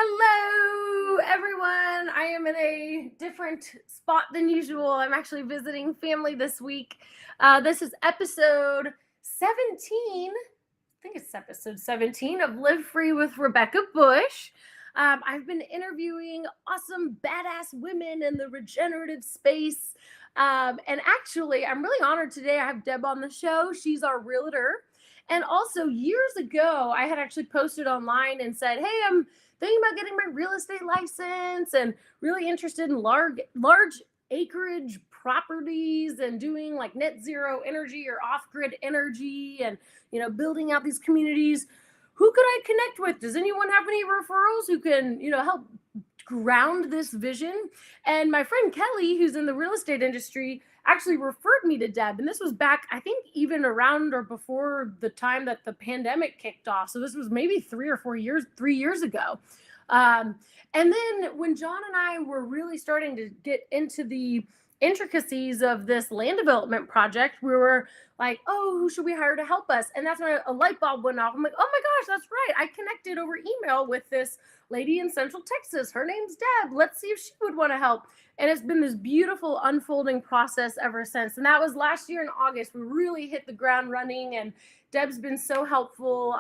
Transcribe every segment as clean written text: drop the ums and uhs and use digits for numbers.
Hello, everyone. I am in a different spot than usual. I'm actually visiting family this week. This is episode 17. I think it's episode 17 of Live Free with Rebecca Bush. I've been interviewing awesome, badass women in the regenerative space. And actually, I'm really honored today. I have Deb on the show. She's our realtor. And also, years ago, I had actually posted online and said, hey, I'm thinking about getting my real estate license and really interested in large acreage properties and doing like net zero energy or off-grid energy and building out these communities. Who could I connect with? Does anyone have any referrals who can help ground this vision? And my friend Kelly, who's in the real estate industry, actually referred me to Deb. And this was back, I think, even around or before the time that the pandemic kicked off. So this was maybe 3 years ago. And then when John and I were really starting to get into the intricacies of this land development project, we were like, oh, who should we hire to help us? And that's when a light bulb went off. I'm like, oh my gosh, that's right. I connected over email with this lady in Central Texas. Her name's Deb. Let's see if she would want to help. And it's been this beautiful unfolding process ever since. And that was last year in August. We really hit the ground running, and Deb's been so helpful,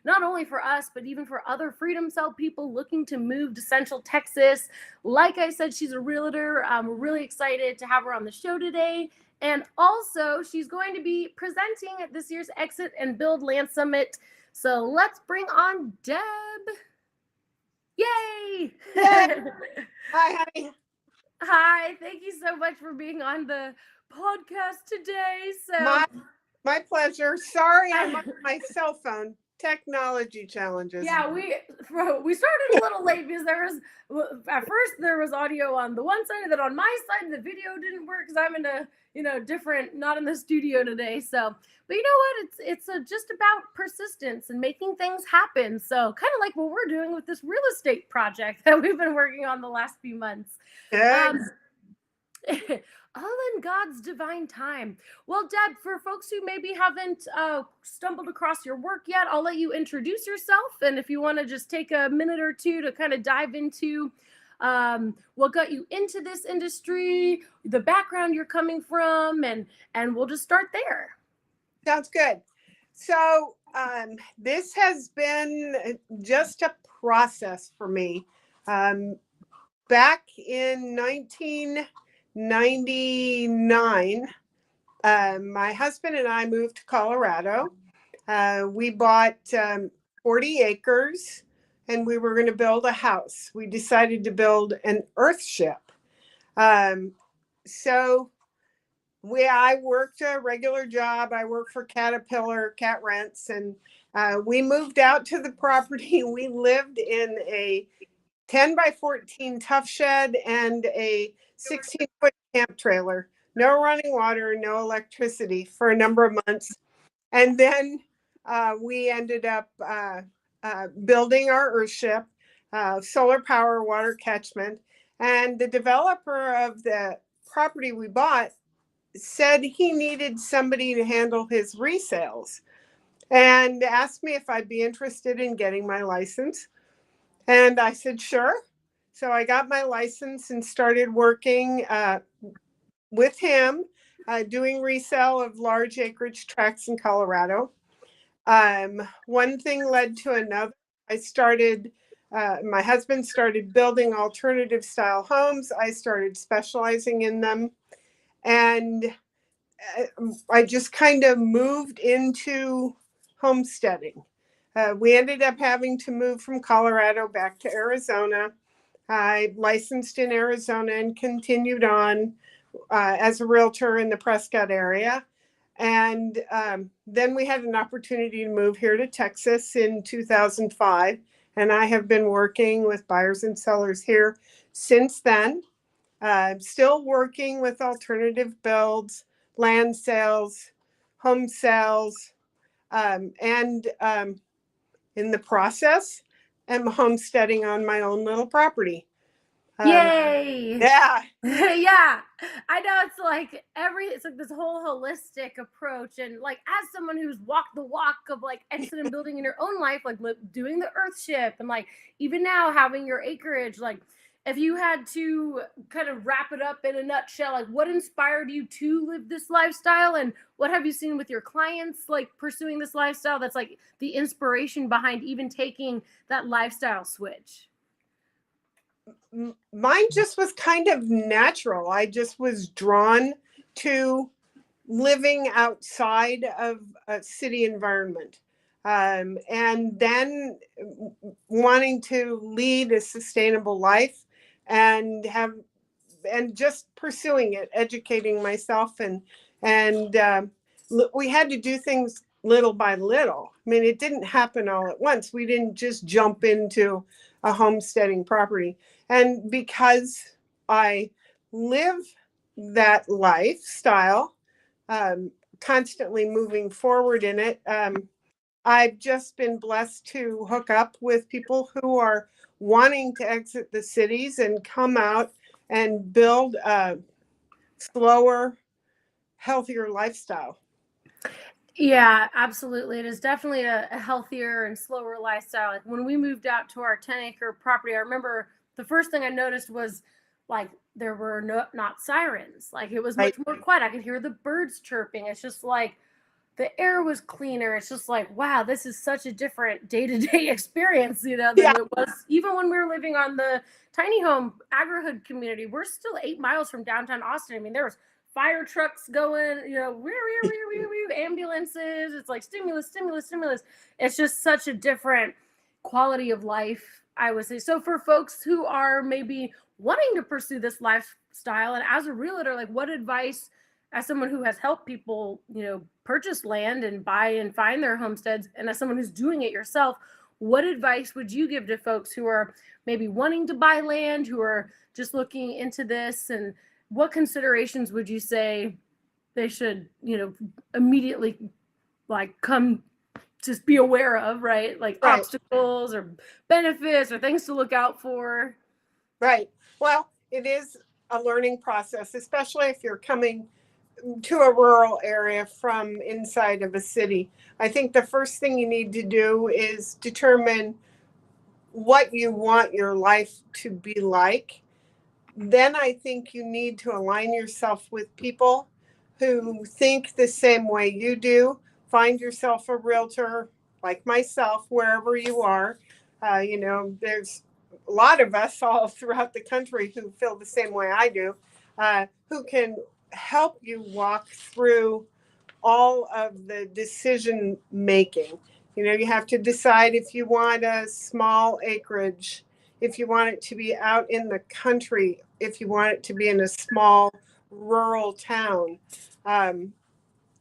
not only for us, but even for other Freedom Cell people looking to move to Central Texas. Like I said, she's a realtor. We're really excited to have her on the show today. And also, she's going to be presenting at this year's Exit and Build Land Summit. So let's bring on Deb. Yay! Hi, honey. Hi, thank you so much for being on the podcast today. So my pleasure. Sorry, I'm on my cell phone. Technology challenges. Yeah, we started a little late because at first there was audio on the one side, and then on my side the video didn't work because I'm in a not in the studio today. So, but you know what? It's just about persistence and making things happen. So kind of like what we're doing with this real estate project that we've been working on the last few months. All in God's divine time. Well, Deb, for folks who maybe haven't stumbled across your work yet, I'll let you introduce yourself. And if you want to just take a minute or two to kind of dive into what got you into this industry, the background you're coming from, and we'll just start there. Sounds good. So this has been just a process for me. Back in 1999, my husband and I moved to Colorado. We bought 40 acres and we were going to build a house. We decided to build an earthship. So I worked a regular job. I worked for Caterpillar, Cat Rents, and we moved out to the property. We lived in a 10 by 14 tough shed and a 16-foot camp trailer. No running water, no electricity for a number of months. And then we ended up building our earthship, solar power, water catchment. And the developer of the property we bought said he needed somebody to handle his resales and asked me if I'd be interested in getting my license. And I said, sure. So I got my license and started working with him, doing resale of large acreage tracts in Colorado. One thing led to another. My husband started building alternative style homes. I started specializing in them. And I just kind of moved into homesteading. We ended up having to move from Colorado back to Arizona. I licensed in Arizona and continued on as a realtor in the Prescott area. And then we had an opportunity to move here to Texas in 2005. And I have been working with buyers and sellers here since then. Still working with alternative builds, land sales, home sales, and in the process, I'm homesteading on my own little property. Yay! Yeah. Yeah. I know it's like it's like this whole holistic approach. And like, as someone who's walked the walk of like exit and building in your own life, like doing the earth ship and like even now having your acreage, like if you had to kind of wrap it up in a nutshell, like what inspired you to live this lifestyle and what have you seen with your clients, like pursuing this lifestyle that's like the inspiration behind even taking that lifestyle switch? Mine just was kind of natural. I just was drawn to living outside of a city environment. And then wanting to lead a sustainable life and have and just pursuing it, educating myself, and we had to do things little by little. I mean, it didn't happen all at once. We didn't just jump into a homesteading property. And because I live that lifestyle, constantly moving forward in it, I've just been blessed to hook up with people who are wanting to exit the cities and come out and build a slower, healthier lifestyle. Yeah, absolutely. It is definitely a healthier and slower lifestyle. Like when we moved out to our 10-acre property, I remember the first thing I noticed was like there were not sirens. Like it was much Right, more quiet. I could hear the birds chirping. It's just like the air was cleaner. It's just like, wow, this is such a different day-to-day experience, yeah, than it was even when we were living on the tiny home agri-hood community. We're still 8 miles from downtown Austin. I mean, there was fire trucks going, ambulances. It's like stimulus, stimulus, stimulus. It's just such a different quality of life, I would say. So for folks who are maybe wanting to pursue this lifestyle, and as a realtor, like what advice, as someone who has helped people, purchase land and buy and find their homesteads, and as someone who's doing it yourself, what advice would you give to folks who are maybe wanting to buy land, who are just looking into this, and what considerations would you say they should, immediately like come just be aware of, right? Like right, obstacles or benefits or things to look out for? right. Well, it is a learning process, especially if you're coming to a rural area from inside of a city. I think the first thing you need to do is determine what you want your life to be like. Then I think you need to align yourself with people who think the same way you do. Find yourself a realtor like myself, wherever you are. There's a lot of us all throughout the country who feel the same way I do, who can help you walk through all of the decision making. You have to decide if you want a small acreage, if you want it to be out in the country, if you want it to be in a small rural town. Then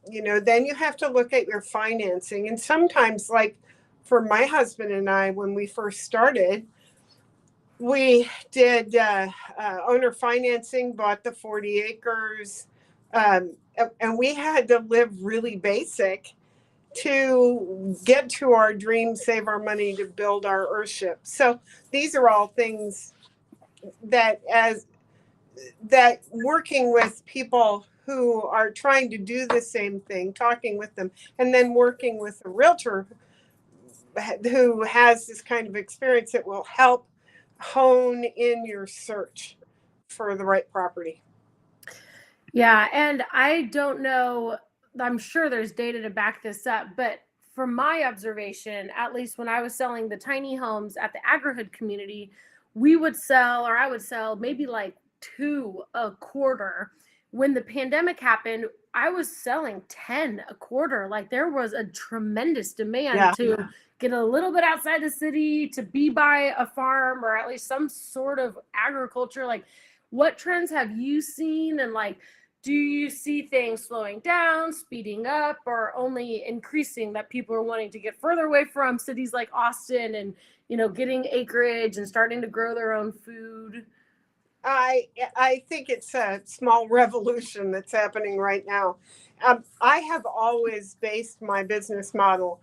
you have to look at your financing. And sometimes, like for my husband and I, when we first started, we did owner financing, bought the 40 acres, and we had to live really basic to get to our dream, save our money to build our earthship. So these are all things that working with people who are trying to do the same thing, talking with them, and then working with a realtor who has this kind of experience that will help hone in your search for the right property. Yeah, and I don't know, I'm sure there's data to back this up, but from my observation, at least when I was selling the tiny homes at the agri-hood community, we would sell, or I would sell maybe like two a quarter. When the pandemic happened, I was selling 10 a quarter. Like there was a tremendous demand to get a little bit outside the city, to be by a farm or at least some sort of agriculture. Like what trends have you seen, and like do you see things slowing down, speeding up, or only increasing, that people are wanting to get further away from cities like Austin and, getting acreage and starting to grow their own food? I think it's a small revolution that's happening right now. I have always based my business model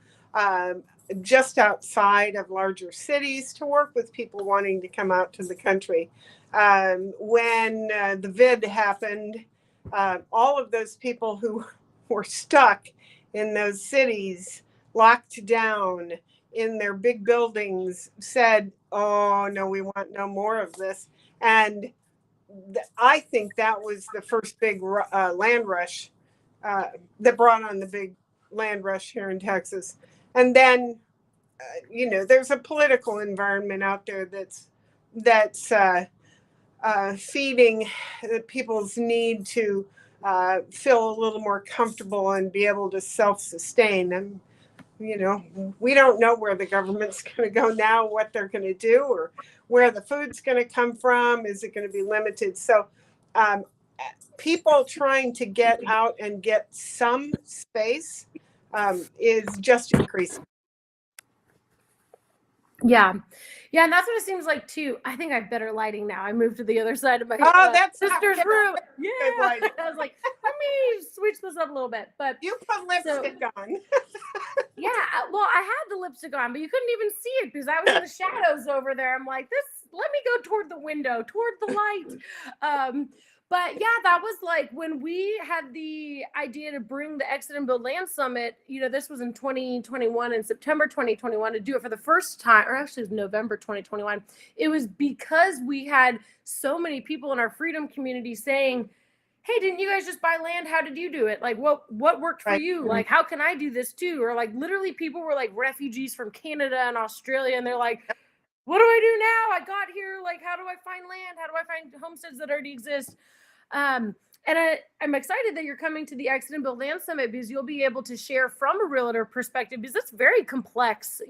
just outside of larger cities to work with people wanting to come out to the country. When the vid happened, all of those people who were stuck in those cities, locked down in their big buildings, said, oh, no, we want no more of this. And I think that was the first big land rush that brought on the big land rush here in Texas. And then, there's a political environment out there that's feeding people's need to feel a little more comfortable and be able to self-sustain. And, we don't know where the government's going to go now, what they're going to do, or where the food's going to come from. Is it going to be limited? So people trying to get out and get some space is just increasing. Yeah. And that's what it seems like too. I think I have better lighting now. I moved to the other side of my that's sister's room. Yeah. I was like, let me switch this up a little bit. But you put lipstick on. Yeah. Well, I had the lipstick on, but you couldn't even see it because I was in the shadows over there. I'm like, let me go toward the window, toward the light. But yeah, that was like when we had the idea to bring the Exit and Build Land Summit, this was in 2021, in September 2021, to do it for the first time, or actually it was November 2021. It was because we had so many people in our freedom community saying, hey, didn't you guys just buy land? How did you do it? Like, what worked for you? Like, how can I do this too? Or like, literally people were like refugees from Canada and Australia. And they're like, what do I do now? I got here. Like, how do I find land? How do I find homesteads that already exist? And I'm excited that you're coming to the Exit and Build Land Summit because you'll be able to share from a realtor perspective, because it's very complex,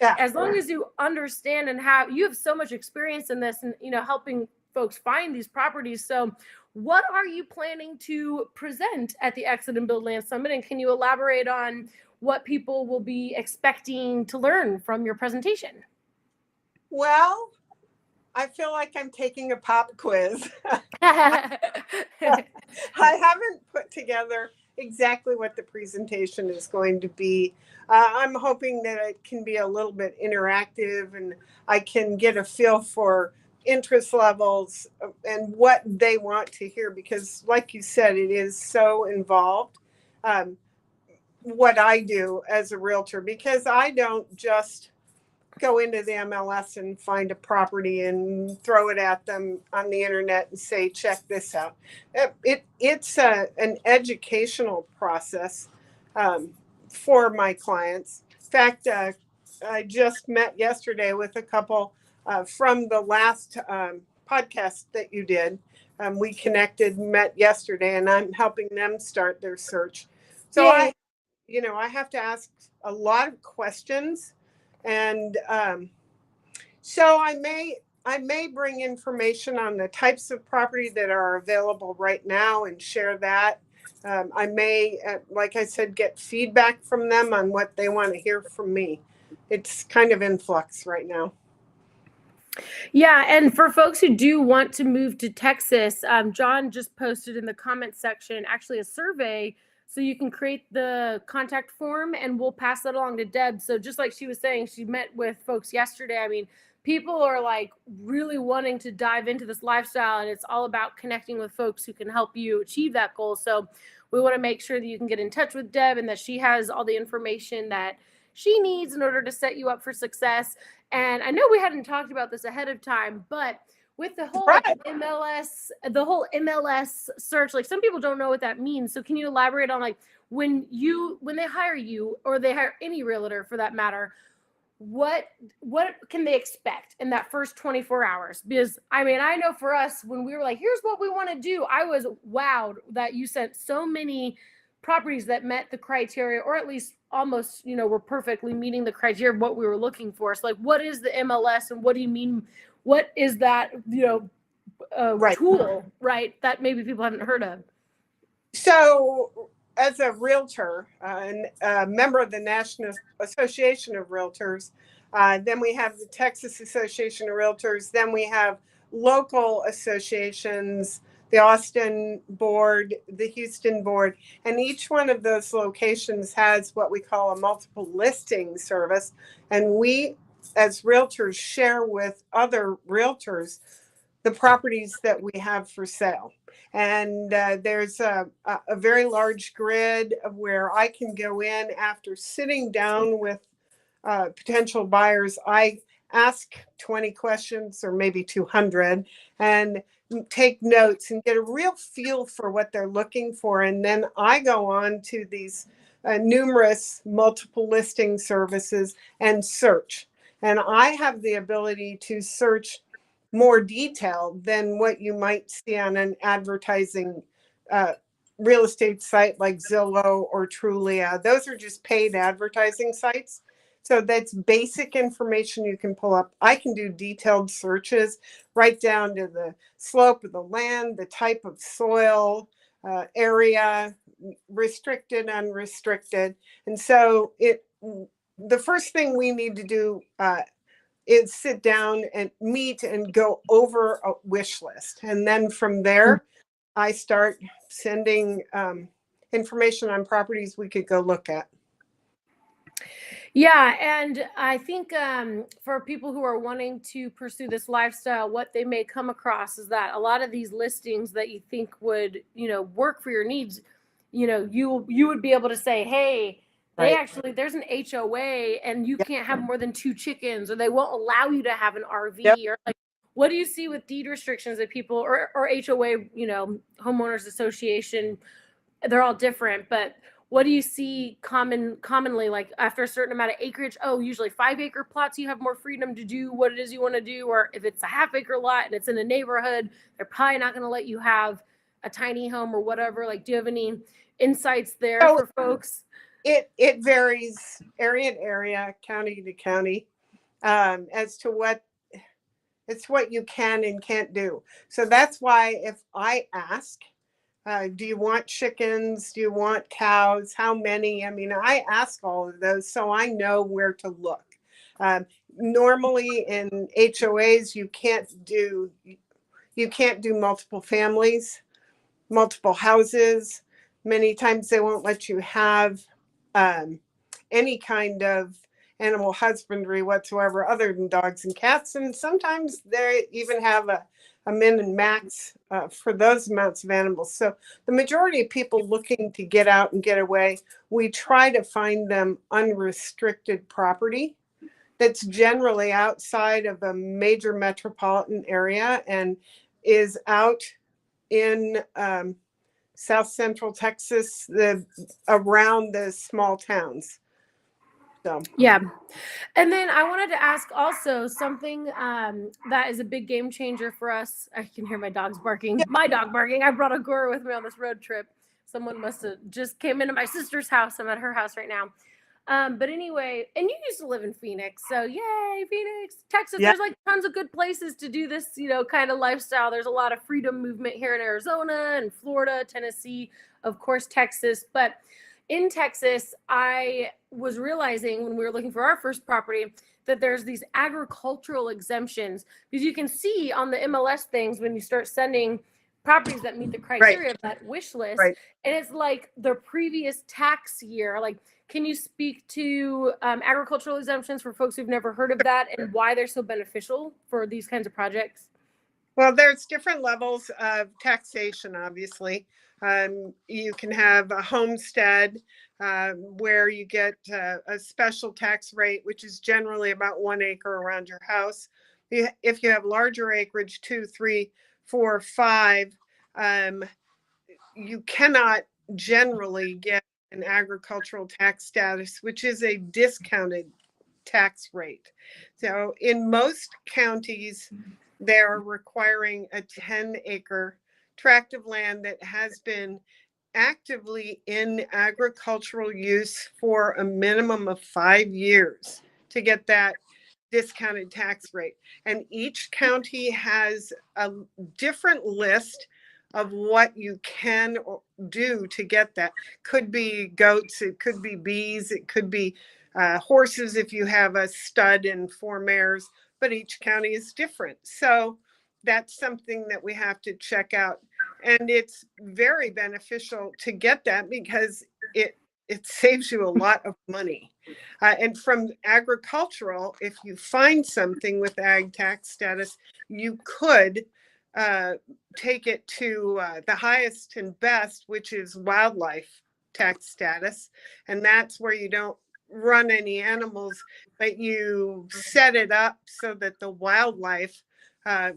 as long as you understand and you have so much experience in this and, helping folks find these properties. So what are you planning to present at the Exit and Build Land Summit? And can you elaborate on what people will be expecting to learn from your presentation? Well, I feel like I'm taking a pop quiz. I haven't put together exactly what the presentation is going to be. I'm hoping that it can be a little bit interactive and I can get a feel for interest levels and what they want to hear, because like you said, it is so involved, what I do as a realtor, because I don't just go into the MLS and find a property and throw it at them on the internet and say, check this out. It's an educational process for my clients. In fact, I just met yesterday with a couple from the last podcast that you did. We connected, met yesterday, and I'm helping them start their search. So I have to ask a lot of questions. And so I may bring information on the types of property that are available right now and share that. I may, like I said, get feedback from them on what they want to hear from me. It's kind of in flux right now. Yeah, and for folks who do want to move to Texas, John just posted in the comments section actually a survey. So you can create the contact form and we'll pass that along to Deb. So just like she was saying, she met with folks yesterday. I mean, people are like really wanting to dive into this lifestyle, and it's all about connecting with folks who can help you achieve that goal. So we want to make sure that you can get in touch with Deb and that she has all the information that she needs in order to set you up for success. And I know we hadn't talked about this ahead of time, but with the whole MLS search, like some people don't know what that means. So can you elaborate on like when they hire you, or they hire any realtor for that matter, what can they expect in that first 24 hours? Because I mean, I know for us, when we were like, here's what we want to do, I was wowed that you sent so many properties that met the criteria, or at least almost, were perfectly meeting the criteria of what we were looking for. So like, what is the MLS and what do you mean? What is that, tool, right, that maybe people haven't heard of? So as a realtor and a member of the National Association of Realtors, then we have the Texas Association of Realtors, then we have local associations, the Austin board, the Houston board, and each one of those locations has what we call a multiple listing service. And we, as realtors, share with other realtors the properties that we have for sale. And there's a very large grid of where I can go in after sitting down with potential buyers. I ask 20 questions or maybe 200 and take notes and get a real feel for what they're looking for. And then I go on to these numerous multiple listing services and search. And I have the ability to search more detailed than what you might see on an advertising real estate site like Zillow or Trulia. Those are just paid advertising sites. So that's basic information you can pull up. I can do detailed searches right down to the slope of the land, the type of soil, area, restricted, unrestricted. And so the first thing we need to do is sit down and meet and go over a wish list. And then from there, I start sending information on properties we could go look at. Yeah, and I think for people who are wanting to pursue this lifestyle, what they may come across is that a lot of these listings that you think would, work for your needs, you would be able to say, hey, there's an HOA and you can't have more than 2 chickens, or they won't allow you to have an RV, or like, what do you see with deed restrictions that people or HOA, homeowners association, they're all different, but what do you see commonly, like after a certain amount of acreage? Oh, usually 5-acre plots, you have more freedom to do what it is you want to do. Or if it's a half-acre lot and it's in a neighborhood, they're probably not going to let you have a tiny home or whatever. Like, do you have any insights there for folks? It varies area to area, county to county, as to what you can and can't do. So that's why if I ask, do you want chickens? Do you want cows? How many? I mean, I ask all of those so I know where to look. Normally in HOAs, you can't do multiple families, multiple houses. Many times they won't let you have any kind of animal husbandry whatsoever other than dogs and cats. And sometimes they even have a min and max for those amounts of animals. So the majority of people looking to get out and get away, we try to find them unrestricted property that's generally outside of a major metropolitan area and is out in South Central Texas, around the small towns. So. Yeah. And then I wanted to ask also something that is a big game changer for us. I can hear my dogs barking. My dog barking. I brought a Gora with me on this road trip. Someone must have just came into my sister's house. I'm at her house right now. But anyway, and you used to live in Phoenix. So yay, Phoenix, Texas. Yeah. There's like tons of good places to do this, kind of lifestyle. There's a lot of freedom movement here in Arizona and Florida, Tennessee, of course, Texas. But in Texas, I was realizing when we were looking for our first property that there's these agricultural exemptions, because you can see on the MLS things when you start sending properties that meet the criteria of that wish list, and it's like the previous tax year. Like, can you speak to agricultural exemptions for folks who've never heard of that and why they're so beneficial for these kinds of projects? Well, there's different levels of taxation, obviously. You can have a homestead where you get a special tax rate, which is generally about 1 acre around your house. If you have larger acreage, 2, 3, 4, 5, you cannot generally get an agricultural tax status, which is a discounted tax rate. So in most counties, they're requiring a 10-acre tract of land that has been actively in agricultural use for a minimum of 5 years to get that discounted tax rate. And each county has a different list of what you can do to get that. Could be goats, it could be bees, it could be horses if you have a stud and 4 mares, but each county is different. So that's something that we have to check out. and it's very beneficial to get that because it saves you a lot of money. And from agricultural, if you find something with ag tax status, you could take it to the highest and best, which is wildlife tax status. And that's where you don't run any animals, but you set it up so that the wildlife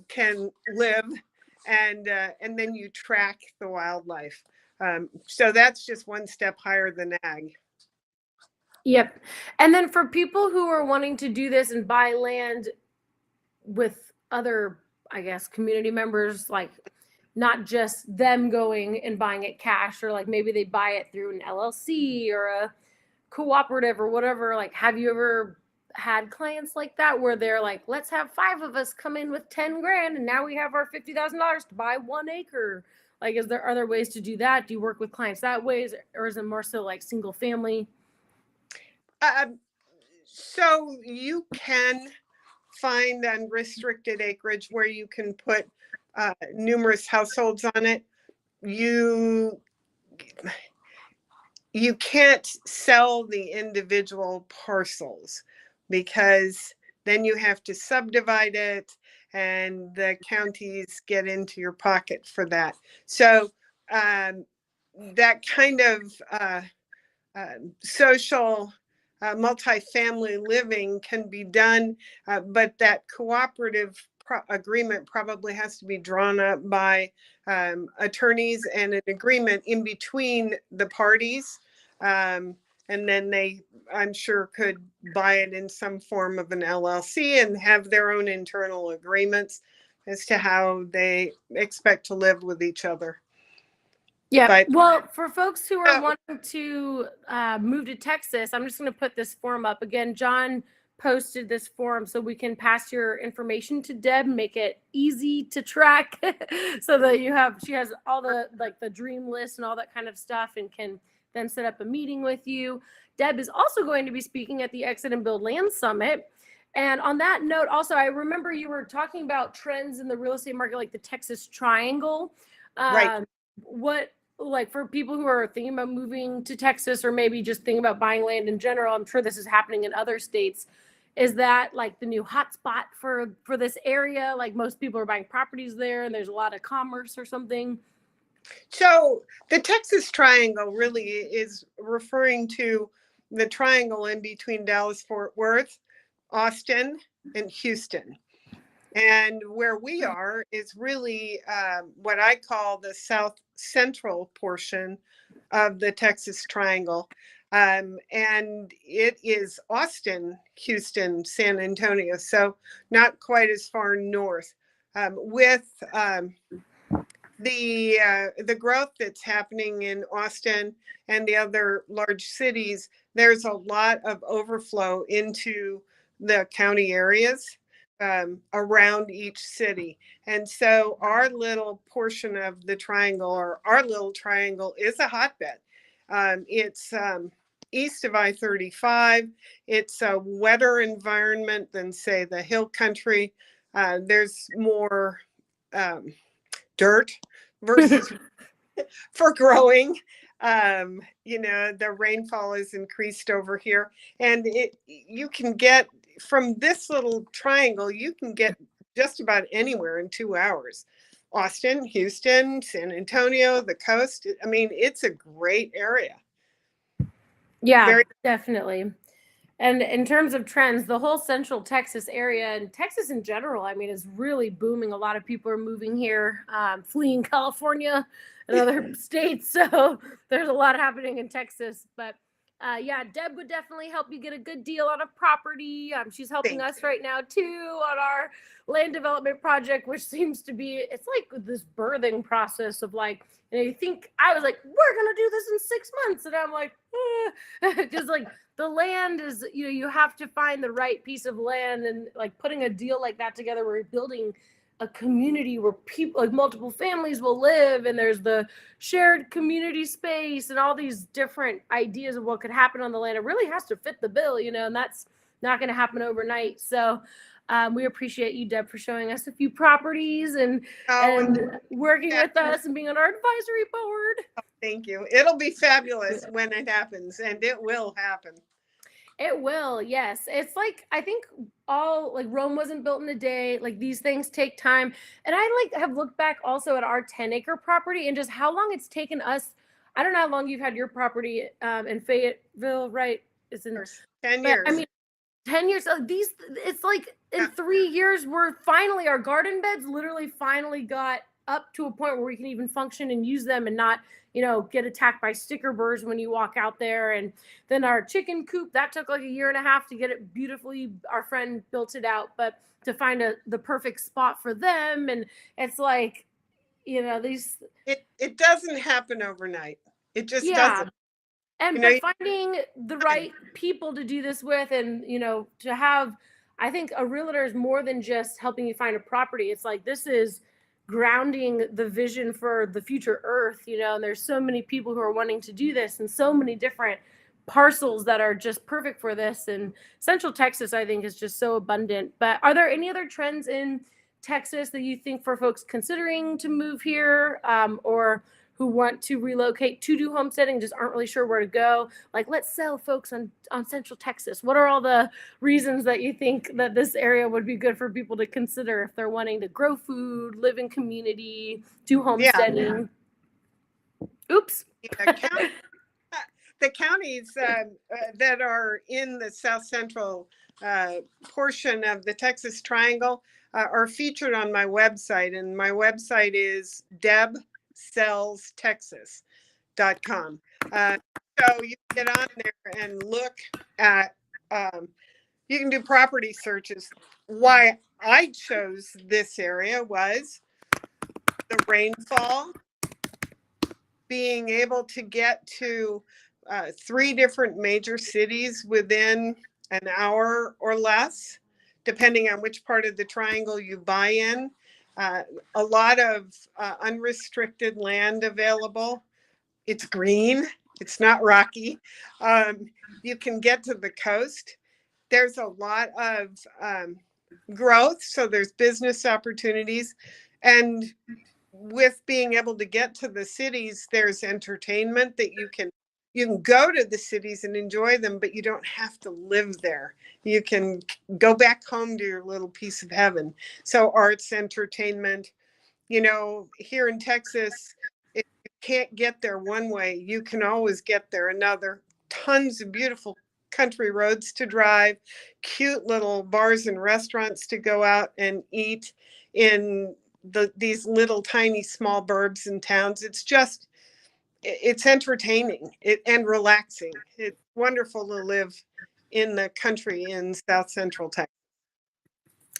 can live, and then you track the wildlife. So that's just one step higher than ag. Yep. And then for people who are wanting to do this and buy land with other, I guess, community members, like not just them going and buying it cash, or like maybe they buy it through an LLC or a cooperative or whatever, like have you ever had clients like that where they're like, let's have 5 of us come in with 10 grand and now we have our $50,000 to buy 1 acre? Like, are there ways to do that? Do you work with clients that way, or is it more so like single family? So you can find unrestricted acreage where you can put numerous households on it. You can't sell the individual parcels because then you have to subdivide it and the counties get into your pocket for that. So that kind of social multifamily living can be done, but that cooperative agreement probably has to be drawn up by attorneys and an agreement in between the parties. And then they, I'm sure, could buy it in some form of an LLC and have their own internal agreements as to how they expect to live with each other. Yeah. But, well, for folks who are wanting to move to Texas, I'm just going to put this form up again. John posted this form so we can pass your information to Deb, make it easy to track so that she has all the, like the dream list and all that kind of stuff, and can then set up a meeting with you. Deb is also going to be speaking at the Exit and Build Land Summit. And on that note, also, I remember you were talking about trends in the real estate market, like the Texas Triangle. right. What, like for people who are thinking about moving to Texas, or maybe just thinking about buying land in general, I'm sure this is happening in other states. Is that like the new hotspot for this area? Like most people are buying properties there and there's a lot of commerce or something? So the Texas Triangle really is referring to the triangle in between Dallas-Fort Worth, Austin, and Houston. And where we are is really what I call the south central portion of the Texas Triangle. And it is Austin, Houston, San Antonio, so not quite as far north. With the growth that's happening in Austin and the other large cities, there's a lot of overflow into the county areas around each city. And so our little portion of the triangle, or our little triangle, is a hotbed. It's east of I-35. It's a wetter environment than, say, the hill country. There's more dirt versus for growing. The rainfall is increased over here, and you can get from this little triangle, you can get just about anywhere in 2 hours. Austin, Houston, San Antonio, the coast. I mean, it's a great area. Yeah, definitely. And in terms of trends, the whole central Texas area, and Texas in general, I mean, is really booming. A lot of people are moving here, fleeing California and other states. So there's a lot happening in Texas. But yeah, Deb would definitely help you get a good deal on a property. She's helping us right now too on our land development project, which seems to be, it's like this birthing process of like, you think, I was like, we're going to do this in 6 months. And I'm like, because like the land is, you have to find the right piece of land, and like putting a deal like that together where you're building a community where people, like multiple families, will live, and there's the shared community space and all these different ideas of what could happen on the land. It really has to fit the bill, and that's not going to happen overnight. So We appreciate you, Deb, for showing us a few properties and working with us and being on our advisory board. Thank you. It'll be fabulous when it happens, and it will happen. It will, yes. It's like, I think all, like, Rome wasn't built in a day. Like, these things take time. And I have looked back also at our 10-acre property and just how long it's taken us. I don't know how long you've had your property in Fayetteville, right? It's in 10 years. I mean, 10 years. It's like in 3 years, our garden beds literally finally got up to a point where we can even function and use them and not, get attacked by sticker burrs when you walk out there. And then our chicken coop, that took like a year and a half to get it beautifully. Our friend built it out, but to find the perfect spot for them. And it's like, these. It doesn't happen overnight. It just doesn't. And finding the right people to do this with, and, to have, I think a realtor is more than just helping you find a property. It's like, this is grounding the vision for the future earth, and there's so many people who are wanting to do this and so many different parcels that are just perfect for this. And Central Texas, I think, is just so abundant. But are there any other trends in Texas that you think for folks considering to move here, or who want to relocate to do homesteading, just aren't really sure where to go? Like, let's sell folks on Central Texas. What are all the reasons that you think that this area would be good for people to consider if they're wanting to grow food, live in community, do homesteading? Yeah. Oops. The counties that are in the south central portion of the Texas Triangle are featured on my website, and my website is debsellstexas.com. So you can get on there and look at, you can do property searches. Why I chose this area was the rainfall, being able to get to 3 different major cities within an hour or less, depending on which part of the triangle you buy in. A lot of unrestricted land available. It's green. It's not rocky. You can get to the coast. There's a lot of growth, so there's business opportunities. And with being able to get to the cities, there's entertainment that you can go to the cities and enjoy them, but you don't have to live there. You can go back home to your little piece of heaven. So arts, entertainment, here in Texas, if you can't get there one way, you can always get there another. Tons of beautiful country roads to drive, cute little bars and restaurants to go out and eat in these little tiny small burbs and towns. It's entertaining and relaxing. It's wonderful to live in the country in South Central Texas.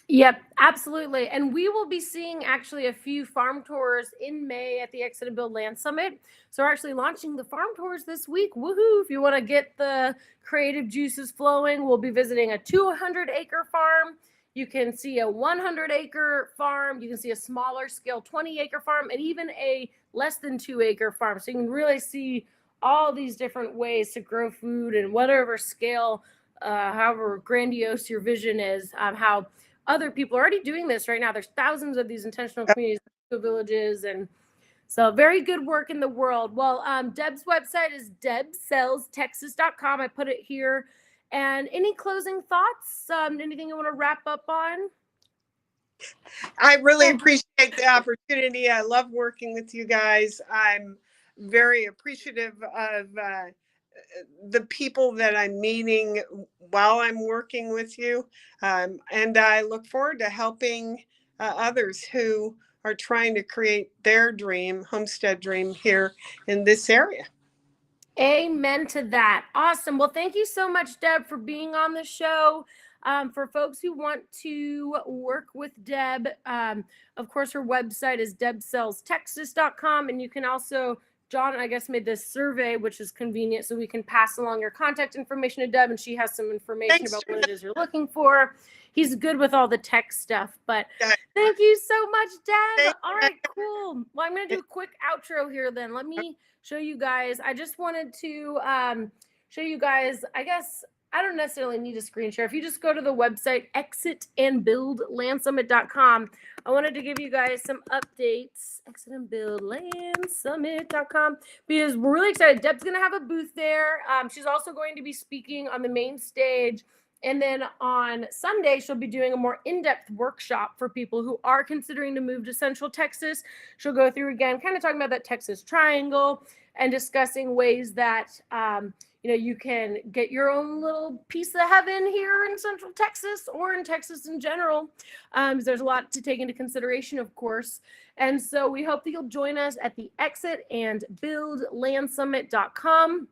Yep, absolutely. And we will be seeing actually a few farm tours in May at the Exit and Build Land Summit. So we're actually launching the farm tours this week. Woohoo! If you want to get the creative juices flowing, we'll be visiting a 200-acre farm. You can see a 100-acre farm. You can see a smaller scale 20-acre farm, and even a less than 2-acre farm. So you can really see all these different ways to grow food and whatever scale, however grandiose your vision is, how other people are already doing this right now. There's thousands of these intentional communities, villages, and so very good work in the world. Well, Deb's website is debsellstexas.com. I put it here. And any closing thoughts? Anything you want to wrap up on? I really appreciate the opportunity. I love working with you guys. I'm very appreciative of the people that I'm meeting while I'm working with you. And I look forward to helping others who are trying to create their dream, homestead dream here in this area. Amen to that. Awesome. Well, thank you so much, Deb, for being on the show. For folks who want to work with Deb, of course, her website is debsellstexas.com. And you can also, John, I guess, made this survey, which is convenient, so we can pass along your contact information to Deb, and she has some information about what it is you're looking for. He's good with all the tech stuff, but thank you so much, Deb. All right, cool. Well, I'm going to do a quick outro here then. Let me show you guys. I just wanted to show you guys, I guess, I don't necessarily need a screen share. If you just go to the website, exitandbuildlandsummit.com, I wanted to give you guys some updates. Exitandbuildlandsummit.com, because we're really excited. Deb's going to have a booth there. She's also going to be speaking on the main stage. And then on Sunday, she'll be doing a more in-depth workshop for people who are considering to move to Central Texas. She'll go through again, kind of talking about that Texas Triangle and discussing ways that you can get your own little piece of heaven here in Central Texas or in Texas in general. There's a lot to take into consideration, of course. And so we hope that you'll join us at the exitandbuildlandsummit.com.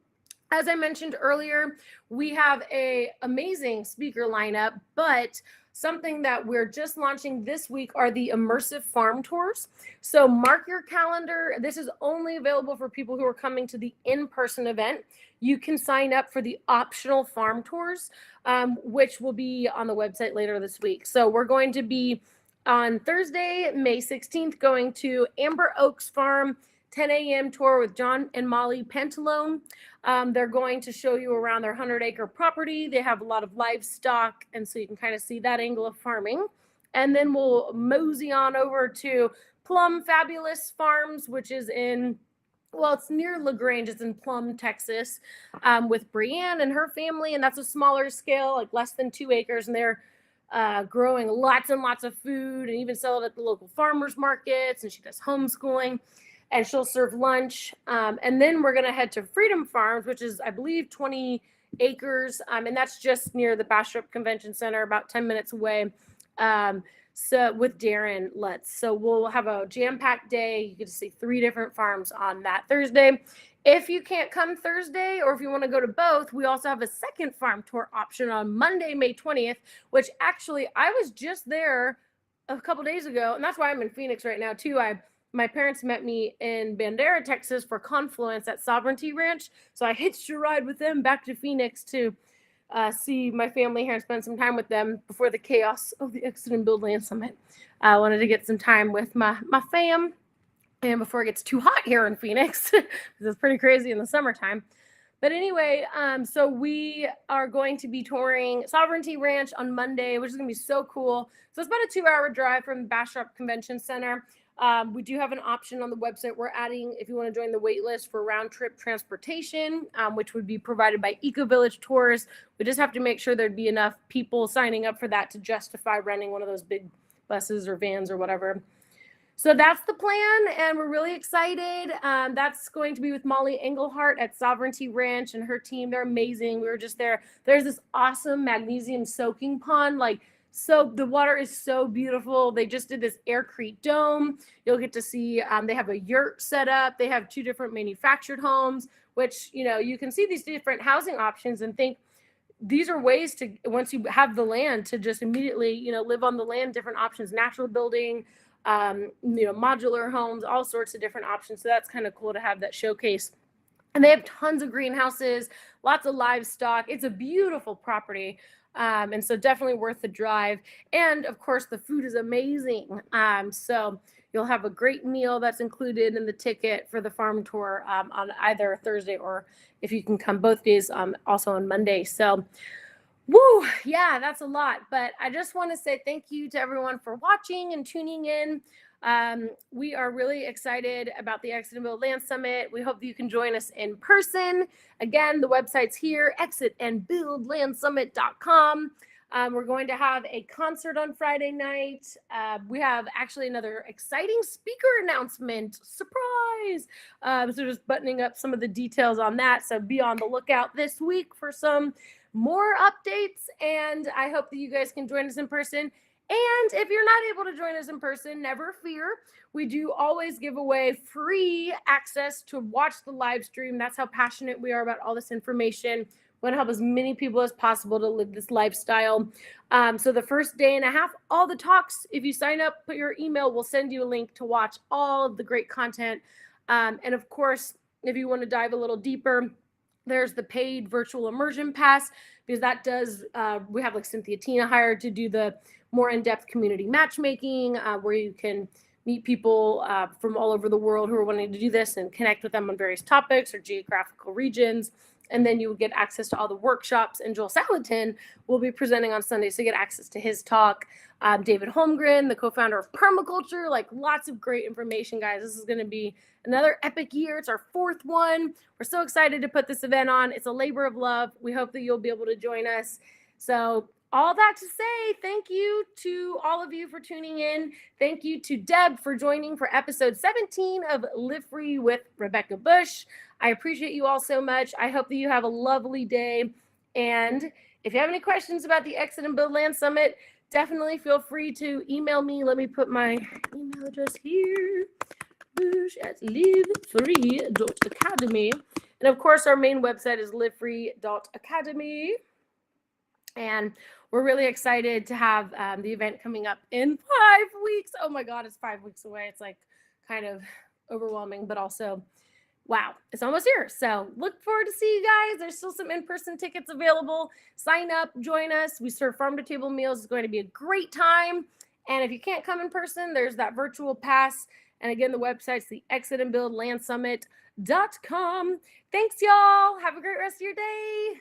As I mentioned earlier, we have an amazing speaker lineup, but something that we're just launching this week are the immersive farm tours. So mark your calendar. This is only available for people who are coming to the in-person event. You can sign up for the optional farm tours, which will be on the website later this week. So we're going to be on Thursday, May 16th, going to Amber Oaks Farm, 10 a.m. tour with John and Molly Pantalone. They're going to show you around their 100-acre property. They have a lot of livestock, and so you can kind of see that angle of farming. And then we'll mosey on over to Plum Fabulous Farms, which is it's near LaGrange. It's in Plum, Texas, with Brienne and her family, and that's a smaller scale, like less than 2 acres, and they're growing lots and lots of food and even sell it at the local farmers markets, and she does homeschooling. And she'll serve lunch. And then we're going to head to Freedom Farms, which is, I believe, 20 acres. And that's just near the Bastrop Convention Center, about 10 minutes away. So with Darren Lutz. So we'll have a jam-packed day. You get to see 3 different farms on that Thursday. If you can't come Thursday, or if you want to go to both, we also have a second farm tour option on Monday, May 20th, which actually I was just there a couple days ago. And that's why I'm in Phoenix right now, too. My parents met me in Bandera, Texas for Confluence at Sovereignty Ranch. So I hitched a ride with them back to Phoenix to see my family here and spend some time with them before the chaos of the Exit and Build Land Summit. I wanted to get some time with my fam, and before it gets too hot here in Phoenix, because it's pretty crazy in the summertime. But anyway, so we are going to be touring Sovereignty Ranch on Monday, which is going to be so cool. So it's about a 2-hour drive from the Bastrop Convention Center. We do have an option on the website. We're adding, if you want to join the wait list for round trip transportation, which would be provided by Eco Village Tours. We just have to make sure there'd be enough people signing up for that to justify renting one of those big buses or vans or whatever. So that's the plan, and we're really excited. That's going to be with Molly Engelhart at Sovereignty Ranch and her team. They're amazing. We were just there. There's this awesome magnesium soaking pond, so the water is so beautiful. They just did this aircrete dome. You'll get to see, they have a yurt set up. They have 2 different manufactured homes, which, you can see these different housing options and think these are ways to, once you have the land, to just immediately, live on the land, different options, natural building, modular homes, all sorts of different options. So that's kind of cool to have that showcase. And they have tons of greenhouses, lots of livestock. It's a beautiful property. And so definitely worth the drive. And of course, the food is amazing. So you'll have a great meal that's included in the ticket for the farm tour on either Thursday, or if you can come both days, also on Monday. So, woo, yeah, that's a lot. But I just want to say thank you to everyone for watching and tuning in. We are really excited about the Exit and Build Land Summit. We hope that you can join us in person. Again, the website's here, exitandbuildlandsummit.com. We're going to have a concert on Friday night. We have actually another exciting speaker announcement. Surprise! So just buttoning up some of the details on that. So be on the lookout this week for some more updates. And I hope that you guys can join us in person. And if you're not able to join us in person, never fear. We do always give away free access to watch the live stream. That's how passionate we are about all this information. We want to help as many people as possible to live this lifestyle. So the first day and a half, all the talks, if you sign up, put your email, we'll send you a link to watch all of the great content. And of course, if you want to dive a little deeper, there's the paid virtual immersion pass, because that does, we have Cynthia Tina hired to do the more in-depth community matchmaking, where you can meet people from all over the world who are wanting to do this and connect with them on various topics or geographical regions. And then you will get access to all the workshops. And Joel Salatin will be presenting on Sunday, so you get access to his talk. David Holmgren, the co-founder of Permaculture, like lots of great information, guys. This is going to be another epic year. It's our 4th one. We're so excited to put this event on. It's a labor of love. We hope that you'll be able to join us. So all that to say, thank you to all of you for tuning in. Thank you to Deb for joining for episode 17 of Live Free with Rebecca Bush. I appreciate you all so much. I hope that you have a lovely day. And if you have any questions about the Exit and Build Land Summit, definitely feel free to email me. Let me put my email address here. livefree.academy. And of course, our main website is livefree.academy. And we're really excited to have the event coming up in 5 weeks. Oh my God, it's 5 weeks away. It's like kind of overwhelming, but also, wow, it's almost here. So look forward to see you guys. There's still some in-person tickets available. Sign up, join us. We serve farm-to-table meals. It's going to be a great time. And if you can't come in person, there's that virtual pass. And again, the website's the exitandbuildlandsummit.com. Thanks, y'all. Have a great rest of your day.